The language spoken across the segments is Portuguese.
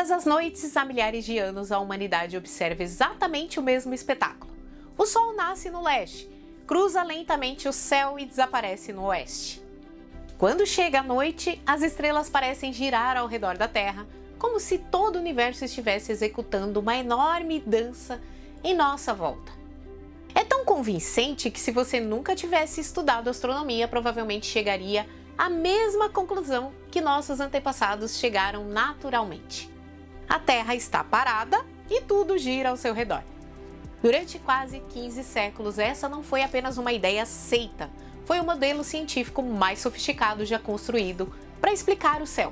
Todas as noites, há milhares de anos, a humanidade observa exatamente o mesmo espetáculo. O Sol nasce no leste, cruza lentamente o céu e desaparece no oeste. Quando chega a noite, as estrelas parecem girar ao redor da Terra, como se todo o universo estivesse executando uma enorme dança em nossa volta. É tão convincente que, se você nunca tivesse estudado astronomia, provavelmente chegaria à mesma conclusão que nossos antepassados chegaram naturalmente. A Terra está parada e tudo gira ao seu redor. Durante quase 15 séculos, essa não foi apenas uma ideia aceita, foi o modelo científico mais sofisticado já construído para explicar o céu.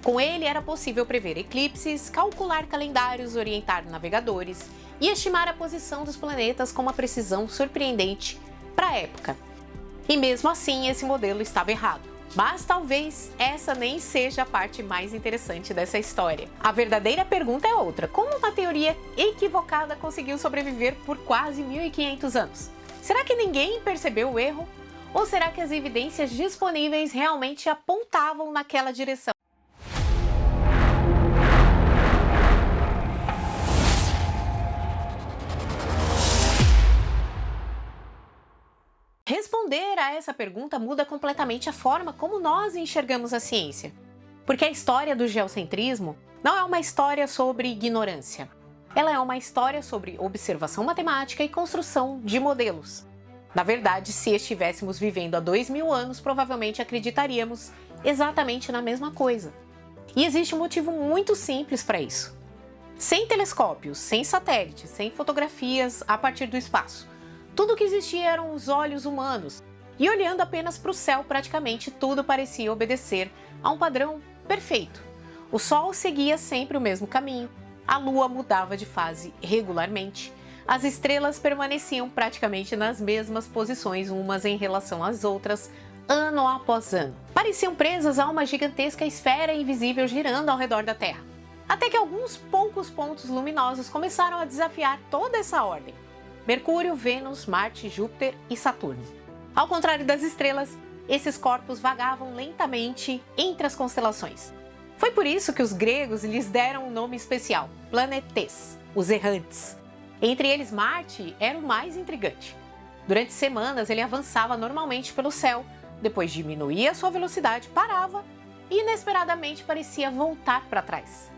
Com ele era possível prever eclipses, calcular calendários, orientar navegadores e estimar a posição dos planetas com uma precisão surpreendente para a época. E mesmo assim, esse modelo estava errado. Mas talvez essa nem seja a parte mais interessante dessa história. A verdadeira pergunta é outra: como uma teoria equivocada conseguiu sobreviver por quase 1500 anos? Será que ninguém percebeu o erro? Ou será que as evidências disponíveis realmente apontavam naquela direção? Responder a essa pergunta muda completamente a forma como nós enxergamos a ciência. Porque a história do geocentrismo não é uma história sobre ignorância. Ela é uma história sobre observação matemática e construção de modelos. Na verdade, se estivéssemos vivendo há 2000 anos, provavelmente acreditaríamos exatamente na mesma coisa. E existe um motivo muito simples para isso. Sem telescópios, sem satélites, sem fotografias a partir do espaço, tudo que existia eram os olhos humanos, e olhando apenas para o céu, praticamente tudo parecia obedecer a um padrão perfeito. O Sol seguia sempre o mesmo caminho, a Lua mudava de fase regularmente, as estrelas permaneciam praticamente nas mesmas posições umas em relação às outras, ano após ano. Pareciam presas a uma gigantesca esfera invisível girando ao redor da Terra. Até que alguns poucos pontos luminosos começaram a desafiar toda essa ordem. Mercúrio, Vênus, Marte, Júpiter e Saturno. Ao contrário das estrelas, esses corpos vagavam lentamente entre as constelações. Foi por isso que os gregos lhes deram um nome especial, planetes, os errantes. Entre eles, Marte era o mais intrigante. Durante semanas, ele avançava normalmente pelo céu, depois diminuía sua velocidade, parava e inesperadamente parecia voltar para trás.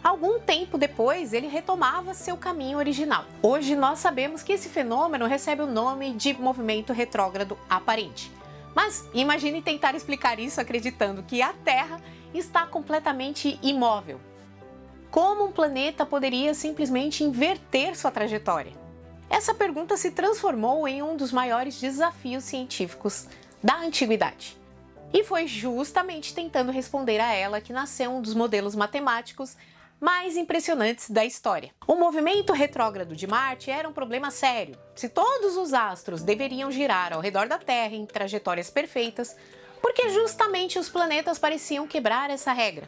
Algum tempo depois, ele retomava seu caminho original. Hoje nós sabemos que esse fenômeno recebe o nome de movimento retrógrado aparente. Mas imagine tentar explicar isso acreditando que a Terra está completamente imóvel. Como um planeta poderia simplesmente inverter sua trajetória? Essa pergunta se transformou em um dos maiores desafios científicos da antiguidade. E foi justamente tentando responder a ela que nasceu um dos modelos matemáticos mais impressionantes da história. O movimento retrógrado de Marte era um problema sério. Se todos os astros deveriam girar ao redor da Terra em trajetórias perfeitas, por que justamente os planetas pareciam quebrar essa regra?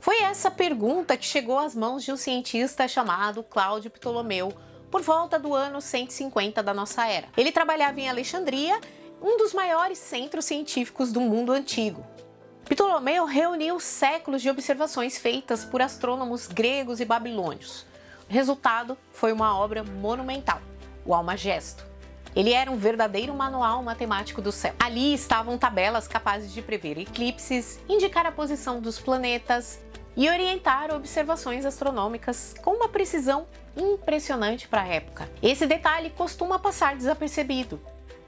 Foi essa pergunta que chegou às mãos de um cientista chamado Cláudio Ptolomeu por volta do ano 150 da nossa era. Ele trabalhava em Alexandria, um dos maiores centros científicos do mundo antigo. Ptolomeu reuniu séculos de observações feitas por astrônomos gregos e babilônios. O resultado foi uma obra monumental, o Almagesto. Ele era um verdadeiro manual matemático do céu. Ali estavam tabelas capazes de prever eclipses, indicar a posição dos planetas e orientar observações astronômicas com uma precisão impressionante para a época. Esse detalhe costuma passar desapercebido.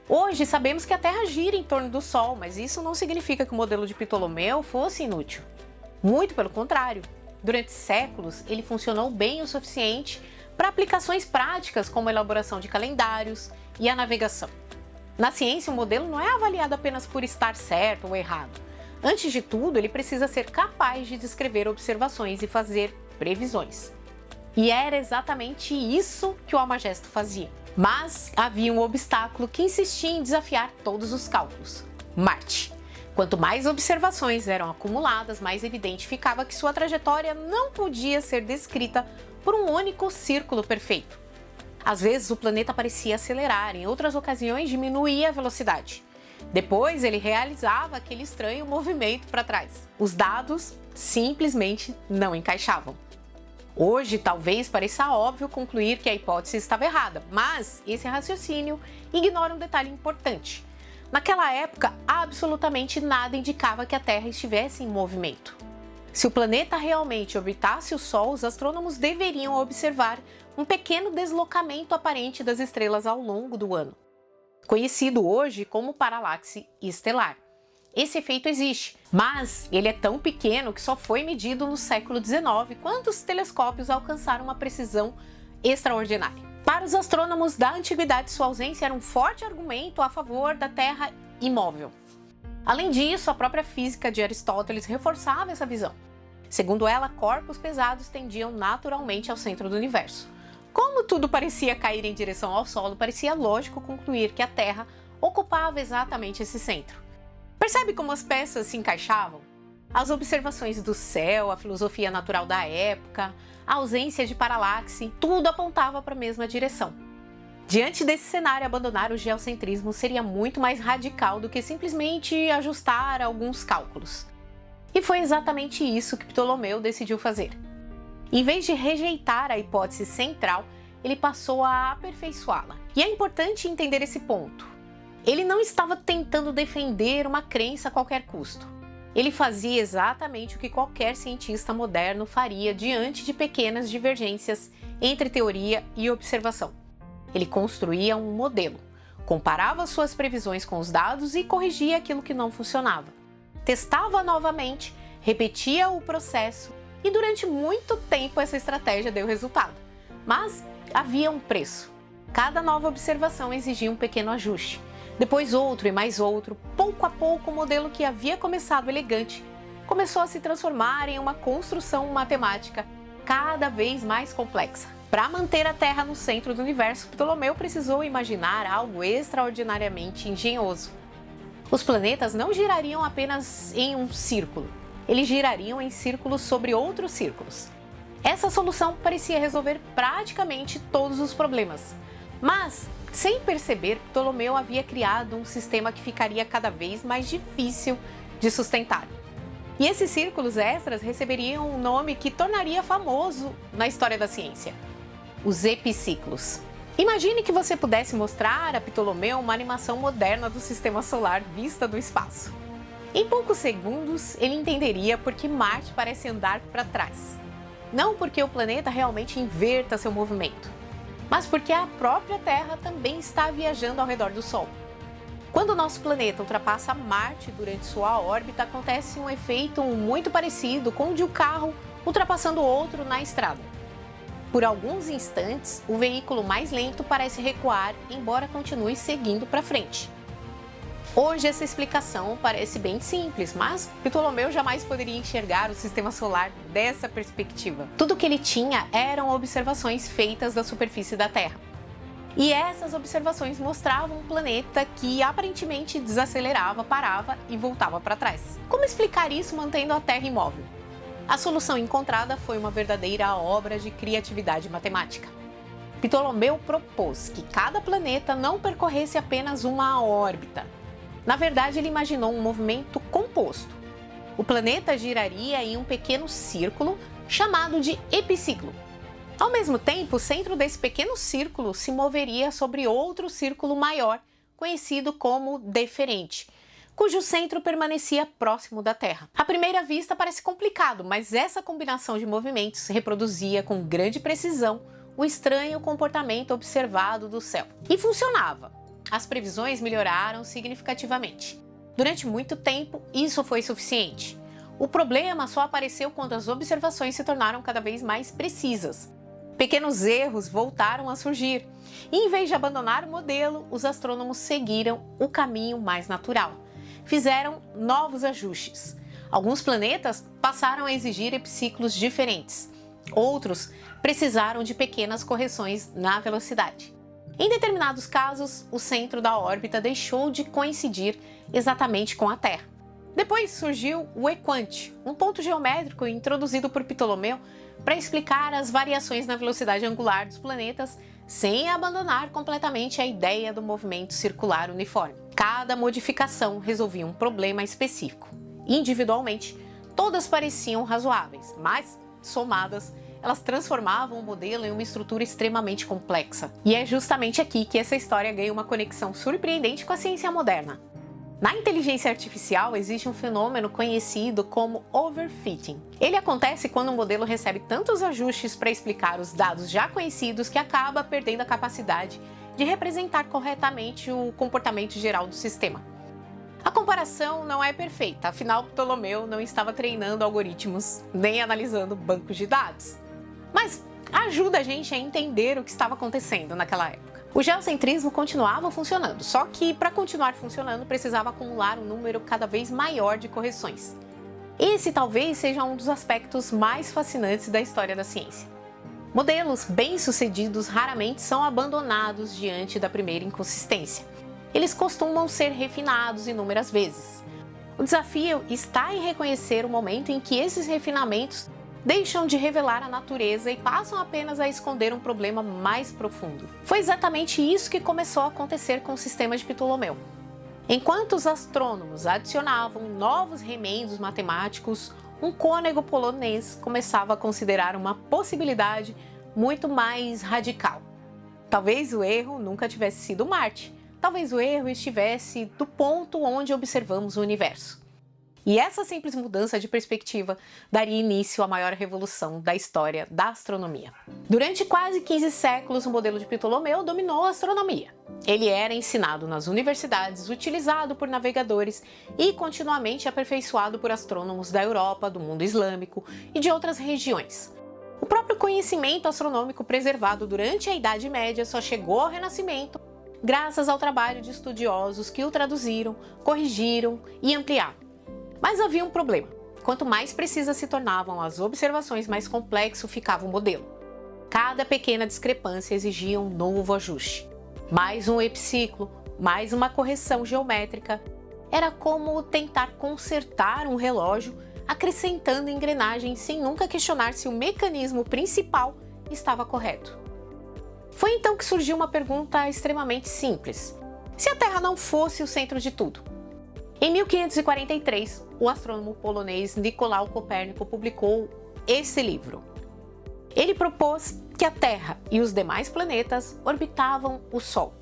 Hoje sabemos que a Terra gira em torno do Sol, mas isso não significa que o modelo de Ptolomeu fosse inútil. Muito pelo contrário. Durante séculos, ele funcionou bem o suficiente para aplicações práticas como a elaboração de calendários e a navegação. Na ciência, o modelo não é avaliado apenas por estar certo ou errado. Antes de tudo, ele precisa ser capaz de descrever observações e fazer previsões. E era exatamente isso que o Almagesto fazia. Mas havia um obstáculo que insistia em desafiar todos os cálculos: Marte. Quanto mais observações eram acumuladas, mais evidente ficava que sua trajetória não podia ser descrita por um único círculo perfeito. Às vezes o planeta parecia acelerar, em outras ocasiões diminuía a velocidade. Depois ele realizava aquele estranho movimento para trás. Os dados simplesmente não encaixavam. Hoje, talvez pareça óbvio concluir que a hipótese estava errada, mas esse raciocínio ignora um detalhe importante. Naquela época, absolutamente nada indicava que a Terra estivesse em movimento. Se o planeta realmente orbitasse o Sol, os astrônomos deveriam observar um pequeno deslocamento aparente das estrelas ao longo do ano, conhecido hoje como paralaxe estelar. Esse efeito existe, mas ele é tão pequeno que só foi medido no século XIX, quando os telescópios alcançaram uma precisão extraordinária. Para os astrônomos da antiguidade, sua ausência era um forte argumento a favor da Terra imóvel. Além disso, a própria física de Aristóteles reforçava essa visão. Segundo ela, corpos pesados tendiam naturalmente ao centro do universo. Como tudo parecia cair em direção ao solo, parecia lógico concluir que a Terra ocupava exatamente esse centro. Percebe como as peças se encaixavam? As observações do céu, a filosofia natural da época, a ausência de paralaxe, tudo apontava para a mesma direção. Diante desse cenário, abandonar o geocentrismo seria muito mais radical do que simplesmente ajustar alguns cálculos. E foi exatamente isso que Ptolomeu decidiu fazer. Em vez de rejeitar a hipótese central, ele passou a aperfeiçoá-la. E é importante entender esse ponto. Ele não estava tentando defender uma crença a qualquer custo. Ele fazia exatamente o que qualquer cientista moderno faria diante de pequenas divergências entre teoria e observação. Ele construía um modelo, comparava suas previsões com os dados e corrigia aquilo que não funcionava. Testava novamente, repetia o processo e durante muito tempo essa estratégia deu resultado. Mas havia um preço. Cada nova observação exigia um pequeno ajuste. Depois outro e mais outro. Pouco a pouco, o modelo que havia começado elegante começou a se transformar em uma construção matemática cada vez mais complexa. Para manter a Terra no centro do universo, Ptolomeu precisou imaginar algo extraordinariamente engenhoso. Os planetas não girariam apenas em um círculo, eles girariam em círculos sobre outros círculos. Essa solução parecia resolver praticamente todos os problemas, mas, sem perceber, Ptolomeu havia criado um sistema que ficaria cada vez mais difícil de sustentar. E esses círculos extras receberiam um nome que tornaria famoso na história da ciência: os epiciclos. Imagine que você pudesse mostrar a Ptolomeu uma animação moderna do sistema solar vista do espaço. Em poucos segundos, ele entenderia por que Marte parece andar para trás. Não porque o planeta realmente inverta seu movimento, mas porque a própria Terra também está viajando ao redor do Sol. Quando o nosso planeta ultrapassa Marte durante sua órbita, acontece um efeito muito parecido com o de um carro ultrapassando outro na estrada. Por alguns instantes, o veículo mais lento parece recuar, embora continue seguindo para frente. Hoje essa explicação parece bem simples, mas Ptolomeu jamais poderia enxergar o sistema solar dessa perspectiva. Tudo que ele tinha eram observações feitas da superfície da Terra. E essas observações mostravam um planeta que aparentemente desacelerava, parava e voltava para trás. Como explicar isso mantendo a Terra imóvel? A solução encontrada foi uma verdadeira obra de criatividade matemática. Ptolomeu propôs que cada planeta não percorresse apenas uma órbita. Na verdade, ele imaginou um movimento composto. O planeta giraria em um pequeno círculo chamado de epiciclo. Ao mesmo tempo, o centro desse pequeno círculo se moveria sobre outro círculo maior, conhecido como deferente, cujo centro permanecia próximo da Terra. À primeira vista parece complicado, mas essa combinação de movimentos reproduzia com grande precisão o estranho comportamento observado do céu. E funcionava. As previsões melhoraram significativamente. Durante muito tempo, isso foi suficiente. O problema só apareceu quando as observações se tornaram cada vez mais precisas. Pequenos erros voltaram a surgir, e em vez de abandonar o modelo, os astrônomos seguiram o caminho mais natural. Fizeram novos ajustes. Alguns planetas passaram a exigir epiciclos diferentes. Outros precisaram de pequenas correções na velocidade. Em determinados casos, o centro da órbita deixou de coincidir exatamente com a Terra. Depois surgiu o equante, um ponto geométrico introduzido por Ptolomeu para explicar as variações na velocidade angular dos planetas sem abandonar completamente a ideia do movimento circular uniforme. Cada modificação resolvia um problema específico. Individualmente, todas pareciam razoáveis, mas, somadas, elas transformavam o modelo em uma estrutura extremamente complexa. E é justamente aqui que essa história ganha uma conexão surpreendente com a ciência moderna. Na inteligência artificial existe um fenômeno conhecido como overfitting. Ele acontece quando um modelo recebe tantos ajustes para explicar os dados já conhecidos que acaba perdendo a capacidade de representar corretamente o comportamento geral do sistema. A comparação não é perfeita, afinal Ptolomeu não estava treinando algoritmos nem analisando bancos de dados. Mas ajuda a gente a entender o que estava acontecendo naquela época. O geocentrismo continuava funcionando, só que para continuar funcionando precisava acumular um número cada vez maior de correções. Esse talvez seja um dos aspectos mais fascinantes da história da ciência. Modelos bem-sucedidos raramente são abandonados diante da primeira inconsistência. Eles costumam ser refinados inúmeras vezes. O desafio está em reconhecer o momento em que esses refinamentos deixam de revelar a natureza e passam apenas a esconder um problema mais profundo. Foi exatamente isso que começou a acontecer com o sistema de Ptolomeu. Enquanto os astrônomos adicionavam novos remendos matemáticos, um cônego polonês começava a considerar uma possibilidade muito mais radical. Talvez o erro nunca tivesse sido Marte, talvez o erro estivesse do ponto onde observamos o universo. E essa simples mudança de perspectiva daria início à maior revolução da história da astronomia. Durante quase 15 séculos, o modelo de Ptolomeu dominou a astronomia. Ele era ensinado nas universidades, utilizado por navegadores e continuamente aperfeiçoado por astrônomos da Europa, do mundo islâmico e de outras regiões. O próprio conhecimento astronômico preservado durante a Idade Média só chegou ao Renascimento graças ao trabalho de estudiosos que o traduziram, corrigiram e ampliaram. Mas havia um problema. Quanto mais precisas se tornavam as observações, mais complexo ficava o modelo. Cada pequena discrepância exigia um novo ajuste. Mais um epiciclo, mais uma correção geométrica. Era como tentar consertar um relógio, acrescentando engrenagens sem nunca questionar se o mecanismo principal estava correto. Foi então que surgiu uma pergunta extremamente simples. Se a Terra não fosse o centro de tudo? Em 1543, o astrônomo polonês Nicolau Copérnico publicou esse livro. Ele propôs que a Terra e os demais planetas orbitavam o Sol.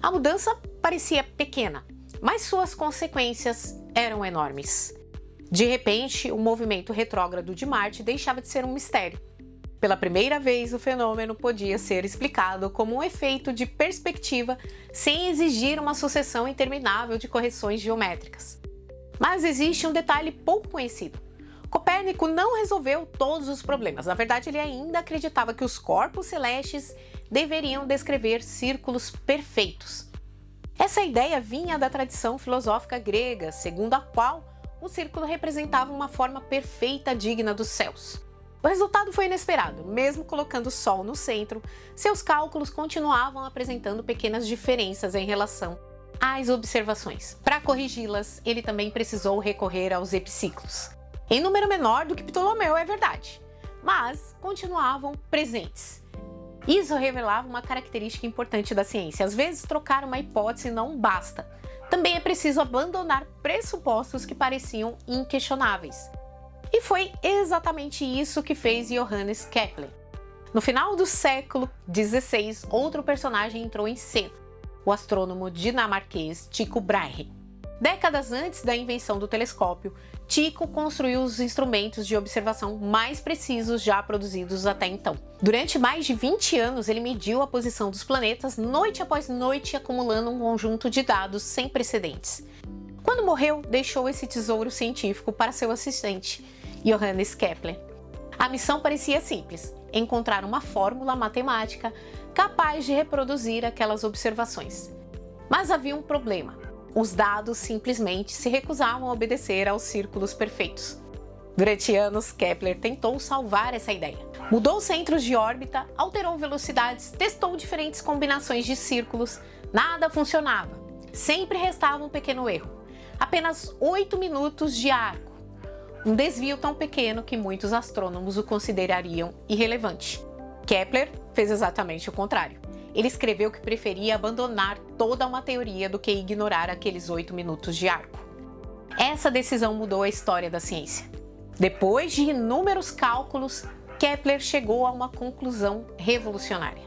A mudança parecia pequena, mas suas consequências eram enormes. De repente, o movimento retrógrado de Marte deixava de ser um mistério. Pela primeira vez, o fenômeno podia ser explicado como um efeito de perspectiva sem exigir uma sucessão interminável de correções geométricas. Mas existe um detalhe pouco conhecido. Copérnico não resolveu todos os problemas. Na verdade, ele ainda acreditava que os corpos celestes deveriam descrever círculos perfeitos. Essa ideia vinha da tradição filosófica grega, segundo a qual o círculo representava uma forma perfeita digna dos céus. O resultado foi inesperado. Mesmo colocando o Sol no centro, seus cálculos continuavam apresentando pequenas diferenças em relação às observações. Para corrigi-las, ele também precisou recorrer aos epiciclos. Em número menor do que Ptolomeu, é verdade, mas continuavam presentes. Isso revelava uma característica importante da ciência. Às vezes, trocar uma hipótese não basta. Também é preciso abandonar pressupostos que pareciam inquestionáveis. E foi exatamente isso que fez Johannes Kepler. No final do século XVI, outro personagem entrou em cena, o astrônomo dinamarquês Tycho Brahe. Décadas antes da invenção do telescópio, Tycho construiu os instrumentos de observação mais precisos já produzidos até então. Durante mais de 20 anos, ele mediu a posição dos planetas noite após noite, acumulando um conjunto de dados sem precedentes. Quando morreu, deixou esse tesouro científico para seu assistente, Johannes Kepler. A missão parecia simples: encontrar uma fórmula matemática capaz de reproduzir aquelas observações. Mas havia um problema: os dados simplesmente se recusavam a obedecer aos círculos perfeitos. Durante anos, Kepler tentou salvar essa ideia. Mudou centros de órbita, alterou velocidades, testou diferentes combinações de círculos. Nada funcionava. Sempre restava um pequeno erro. Apenas 8 minutos de arco. Um desvio tão pequeno que muitos astrônomos o considerariam irrelevante. Kepler fez exatamente o contrário. ele escreveu que preferia abandonar toda uma teoria do que ignorar aqueles 8 minutos de arco. Essa decisão mudou a história da ciência. Depois de inúmeros cálculos, Kepler chegou a uma conclusão revolucionária.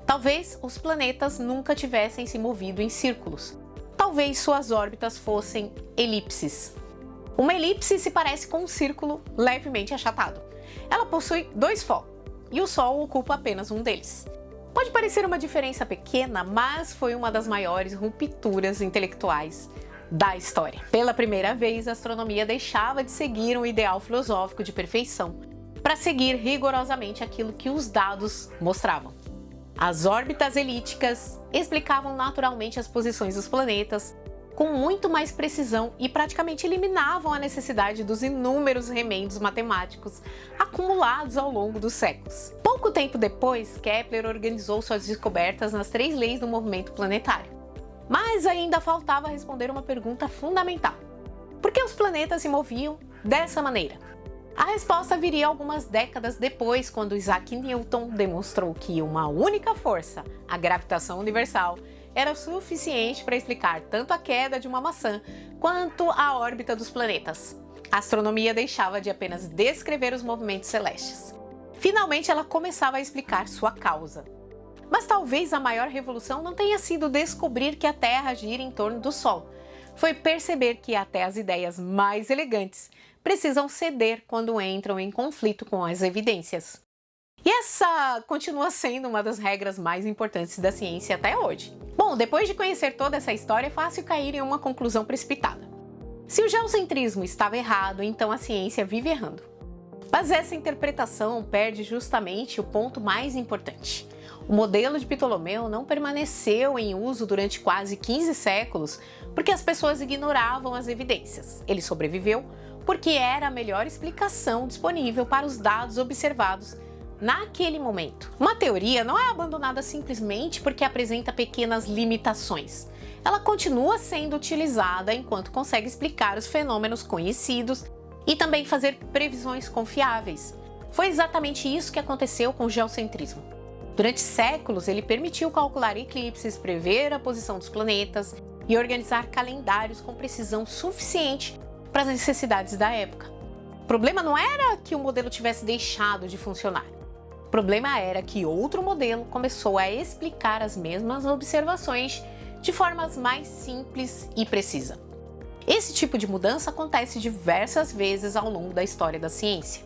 Talvez os planetas nunca tivessem se movido em círculos. Talvez suas órbitas fossem elipses. Uma elipse se parece com um círculo levemente achatado. Ela possui 2 focos e o Sol ocupa apenas um deles. Pode parecer uma diferença pequena, mas foi uma das maiores rupturas intelectuais da história. Pela primeira vez, a astronomia deixava de seguir um ideal filosófico de perfeição para seguir rigorosamente aquilo que os dados mostravam. As órbitas elípticas explicavam naturalmente as posições dos planetas com muito mais precisão e praticamente eliminavam a necessidade dos inúmeros remendos matemáticos acumulados ao longo dos séculos. Pouco tempo depois, Kepler organizou suas descobertas nas 3 leis do movimento planetário. Mas ainda faltava responder uma pergunta fundamental: por que os planetas se moviam dessa maneira? A resposta viria algumas décadas depois, quando Isaac Newton demonstrou que uma única força, a gravitação universal, era suficiente para explicar tanto a queda de uma maçã quanto a órbita dos planetas. A astronomia deixava de apenas descrever os movimentos celestes. Finalmente, ela começava a explicar sua causa. Mas talvez a maior revolução não tenha sido descobrir que a Terra gira em torno do Sol. Foi perceber que até as ideias mais elegantes precisam ceder quando entram em conflito com as evidências. E essa continua sendo uma das regras mais importantes da ciência até hoje. Bom, depois de conhecer toda essa história, é fácil cair em uma conclusão precipitada. Se o geocentrismo estava errado, então a ciência vive errando. Mas essa interpretação perde justamente o ponto mais importante. O modelo de Ptolomeu não permaneceu em uso durante quase 15 séculos porque as pessoas ignoravam as evidências. Ele sobreviveu porque era a melhor explicação disponível para os dados observados naquele momento. Uma teoria não é abandonada simplesmente porque apresenta pequenas limitações. Ela continua sendo utilizada enquanto consegue explicar os fenômenos conhecidos e também fazer previsões confiáveis. Foi exatamente isso que aconteceu com o geocentrismo. Durante séculos, ele permitiu calcular eclipses, prever a posição dos planetas e organizar calendários com precisão suficiente para as necessidades da época. O problema não era que o modelo tivesse deixado de funcionar. O problema era que outro modelo começou a explicar as mesmas observações de formas mais simples e precisa. Esse tipo de mudança acontece diversas vezes ao longo da história da ciência.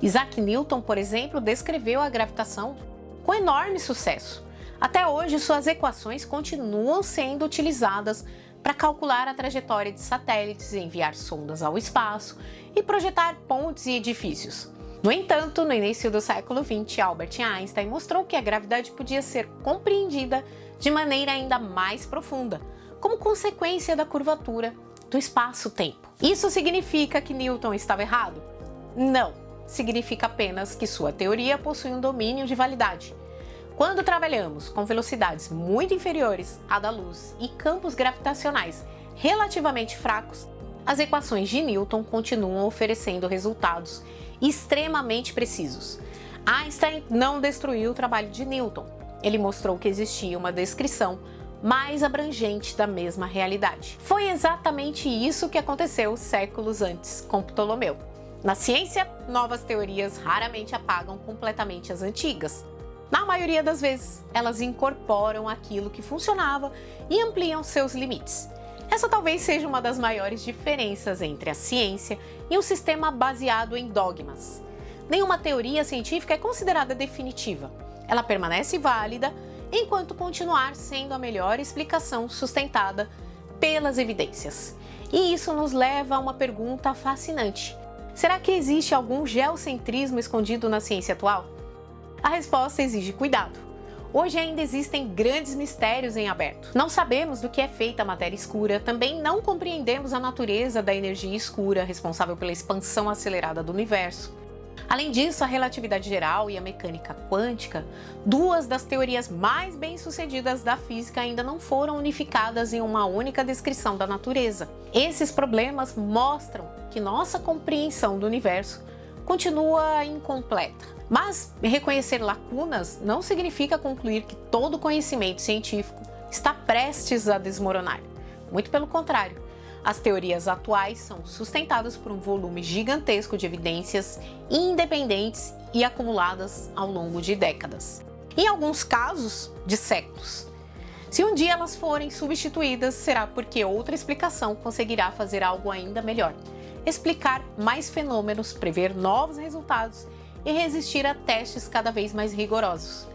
Isaac Newton, por exemplo, descreveu a gravitação com enorme sucesso. Até hoje, suas equações continuam sendo utilizadas para calcular a trajetória de satélites, enviar sondas ao espaço e projetar pontes e edifícios. No entanto, no início do século XX, Albert Einstein mostrou que a gravidade podia ser compreendida de maneira ainda mais profunda, como consequência da curvatura do espaço-tempo. Isso significa que Newton estava errado? Não, significa apenas que sua teoria possui um domínio de validade. Quando trabalhamos com velocidades muito inferiores à da luz e campos gravitacionais relativamente fracos, as equações de Newton continuam oferecendo resultados extremamente precisos. Einstein não destruiu o trabalho de Newton. Ele mostrou que existia uma descrição mais abrangente da mesma realidade. Foi exatamente isso que aconteceu séculos antes com Ptolomeu. Na ciência, novas teorias raramente apagam completamente as antigas. Na maioria das vezes, elas incorporam aquilo que funcionava e ampliam seus limites. Essa talvez seja uma das maiores diferenças entre a ciência e um sistema baseado em dogmas. Nenhuma teoria científica é considerada definitiva. Ela permanece válida enquanto continuar sendo a melhor explicação sustentada pelas evidências. E isso nos leva a uma pergunta fascinante. Será que existe algum geocentrismo escondido na ciência atual? A resposta exige cuidado. Hoje ainda existem grandes mistérios em aberto. Não sabemos do que é feita a matéria escura, também não compreendemos a natureza da energia escura responsável pela expansão acelerada do universo. Além disso, a relatividade geral e a mecânica quântica, duas das teorias mais bem-sucedidas da física, ainda não foram unificadas em uma única descrição da natureza. Esses problemas mostram que nossa compreensão do universo continua incompleta. Mas reconhecer lacunas não significa concluir que todo conhecimento científico está prestes a desmoronar. Muito pelo contrário, as teorias atuais são sustentadas por um volume gigantesco de evidências independentes e acumuladas ao longo de décadas. Em alguns casos, de séculos. Se um dia elas forem substituídas, será porque outra explicação conseguirá fazer algo ainda melhor. Explicar mais fenômenos, prever novos resultados e resistir a testes cada vez mais rigorosos.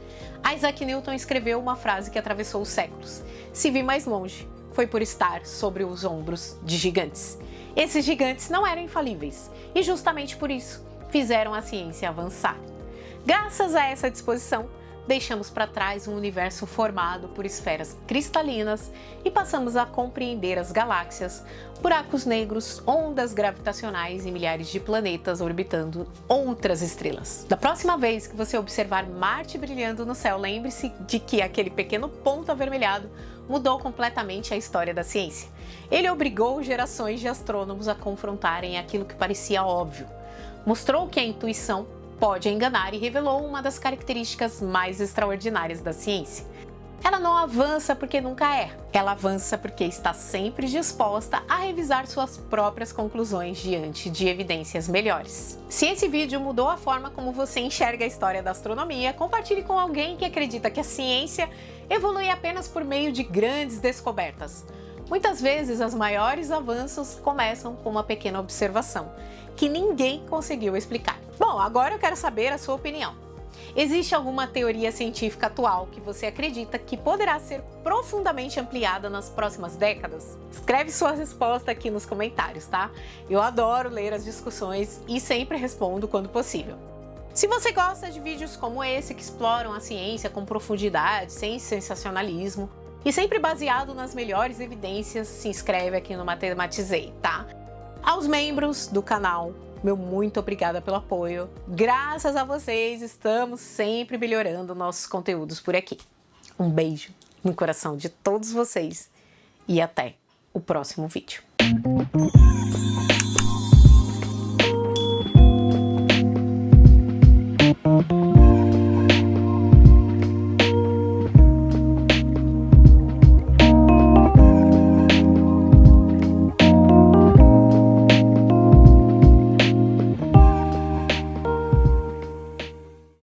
Isaac Newton escreveu uma frase que atravessou os séculos: "Se vi mais longe, foi por estar sobre os ombros de gigantes." Esses gigantes não eram infalíveis e justamente por isso fizeram a ciência avançar. Graças a essa disposição, deixamos para trás um universo formado por esferas cristalinas e passamos a compreender as galáxias, buracos negros, ondas gravitacionais e milhares de planetas orbitando outras estrelas. Da próxima vez que você observar Marte brilhando no céu, lembre-se de que aquele pequeno ponto avermelhado mudou completamente a história da ciência. Ele obrigou gerações de astrônomos a confrontarem aquilo que parecia óbvio. Mostrou que a intuição pode enganar e revelou uma das características mais extraordinárias da ciência. Ela não avança porque nunca erra, ela avança porque está sempre disposta a revisar suas próprias conclusões diante de evidências melhores. Se esse vídeo mudou a forma como você enxerga a história da astronomia, compartilhe com alguém que acredita que a ciência evolui apenas por meio de grandes descobertas. Muitas vezes, os maiores avanços começam com uma pequena observação, que ninguém conseguiu explicar. Bom, agora eu quero saber a sua opinião. Existe alguma teoria científica atual que você acredita que poderá ser profundamente ampliada nas próximas décadas? Escreve sua resposta aqui nos comentários, tá? Eu adoro ler as discussões e sempre respondo quando possível. Se você gosta de vídeos como esse que exploram a ciência com profundidade, sem sensacionalismo e sempre baseado nas melhores evidências, se inscreve aqui no Matematizei, tá? Aos membros do canal, meu muito obrigada pelo apoio. Graças a vocês, estamos sempre melhorando nossos conteúdos por aqui. Um beijo no coração de todos vocês e até o próximo vídeo.